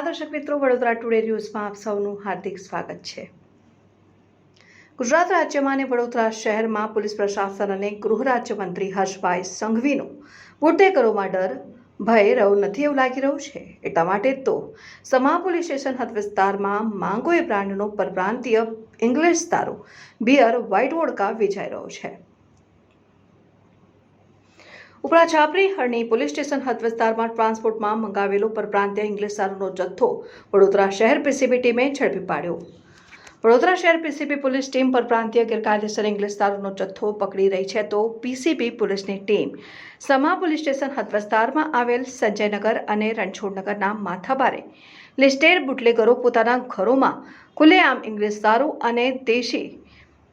દર્શક મિત્રો, વડોદરા ટુડે ન્યૂઝમાં આપ સૌનું હાર્દિક સ્વાગત છે। ગુજરાત રાજ્યમાં અને વડોદરા શહેરમાં પોલીસ પ્રશાસન અને ગૃહ રાજ્યમંત્રી હર્ષભાઈ સંઘવીનો બુટેકરોમાં ડર ભય રહ્યો નથી એવું લાગી રહ્યું છે। એટલા માટે તો સમા પોલીસ સ્ટેશન હદ વિસ્તારમાં માંગોએ બ્રાન્ડનો પરપ્રાંતીય ઇંગ્લિશ દારૂ બિયર વ્હાઇટ વોડકા વેચાઈ રહ્યો છે। ઉપરા છાપરી હરણી પોલીસ સ્ટેશન હદ વિસ્તારમાં ટ્રાન્સપોર્ટમાં મંગાવેલો પરપ્રાંતીય ઇંગ્લિશ દારૂનો જથ્થો વડોદરા શહેર પીસીબી ટીમે ઝડપી પાડ્યો। વડોદરા શહેર પીસીબી પોલીસ ટીમ પરપ્રાંતીય ગેરકાયદેસર ઇંગ્લિશ દારૂનો જથ્થો પકડી રહી છે, તો પીસીબી પોલીસની ટીમ સમા પોલીસ સ્ટેશન હદ વિસ્તારમાં આવેલ સંજયનગર અને રણછોડનગરના માથાભારે લિસ્ટેડ બુટલેગરો પોતાના ઘરોમાં ખુલ્લેઆમ ઇંગ્લિશ દારૂ અને દેશી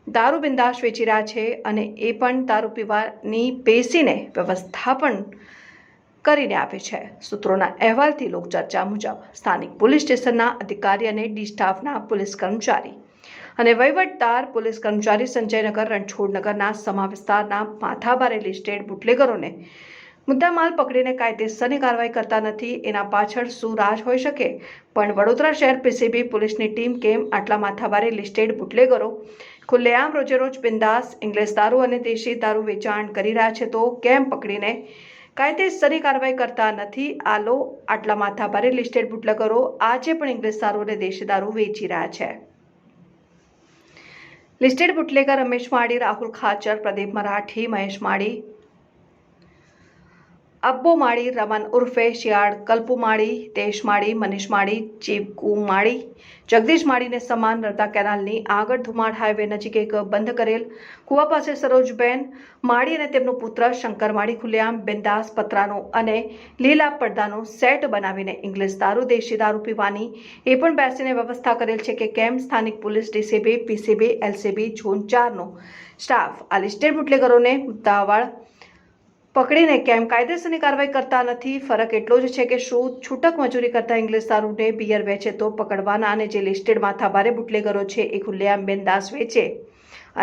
દારૂ બિંદાસ વેચી રહ્યા છે, અને એ પણ દારૂ પીવાની બેસીને વ્યવસ્થા પણ કરીને આપે છે। સૂત્રોના અહેવાલથી લોકચર્ચા મુજબ સ્થાનિક પોલીસ સ્ટેશનના અધિકારી અને ડી સ્ટાફના પોલીસ કર્મચારી અને વહીવટદાર પોલીસ કર્મચારી સંજયનગર રણછોડનગરના સમા વિસ્તારના માથાભારે લિસ્ટેડ બુટલેગરોને મુદ્દામાલ પકડીને કાયદેસરની કાર્યવાહી કરતા નથી। એના પાછળ શું રાજ હોઈ શકે? પણ વડોદરા શહેર પીસીબી પોલીસની ટીમ કેમ આટલા માથાભારે લિસ્ટેડ બુટલેગરો ખુલ્લેઆમ રોજેરોજ બિંદાસ ઇંગ્લિશ દારૂ અને દેશી દારૂ વેચાણ કરી રહ્યા છે, તો કેમ પકડીને કાયદેસરની કાર્યવાહી કરતા નથી? આલો આટલા માથાભારે લિસ્ટેડ બુટલેગરો આજે પણ ઇંગ્લિશ દારૂ અને દેશી દારૂ વેચી રહ્યા છે। લિસ્ટેડ બુટલેગર રમેશ માળી, રાહુલ ખાચર, પ્રદીપ મરાઠી, મહેશ માળી, અબ્બો માળી, રમન ઉર્ફે શિયાળ, કલ્પુ માળી, દેશ માળી, મનીષ માળી, ચીપકુ માળી, જગદીશ માળીને સમાન નર્મદા કેનાલની આગળ ધુમાડ હાઈવે નજીક એક બંધ કરેલ કુવા પાસે સરોજબેન માળી અને તેમનો પુત્ર શંકર માળી ખુલ્લેઆમ બિંદાસ પતરાનો અને લીલા પડદાનો સેટ બનાવીને ઇંગ્લિશ દારૂ દેશી દારૂ પીવાની એ પણ બેસીને વ્યવસ્થા કરેલ છે કે કેમ? સ્થાનિક police DCB, PCB, LCB zone 4નો સ્ટાફ આ લિસ્ટેડ બુટલેગરોને મુદ્દાવાળ પકડીને કેમ કાયદેસરની કાર્યવાહી કરતા નથી? ફરક એટલો જ છે કે શું છૂટક મજૂરી કરતા ઇંગ્લિશ દારૂને બિયર વેચે તો પકડવાના, અને જે લિસ્ટેડ માથાભારે બુટલેગરો છે એ ખુલ્લેઆમ બિંદાસ વેચે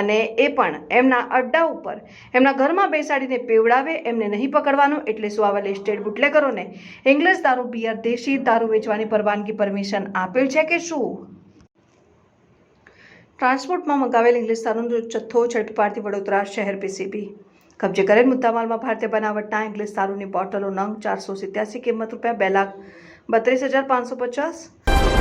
અને એ પણ એમના અડ્ડા ઉપર એમના ઘરમાં બેસાડીને પીવડાવે, એમને નહીં પકડવાનું? એટલે શું આવા લિસ્ટેડ બુટલેગરોને ઇંગ્લિશ દારૂ બિયર દેશી દારૂ વેચવાની પરવાનગી પરમિશન આપેલ છે કે શું? ટ્રાન્સપોર્ટમાં મંગાવેલ ઇંગ્લિશ દારૂનો જથ્થો ઝડપી પાડતી વડોદરા શહેર પીસીબી કબજે કરેલ મુદ્દામાલમાં ભારતીય બનાવટના ઇંગ્લિશ દારૂની બોટલો નંગ 487, કિંમત ₹2,32,550,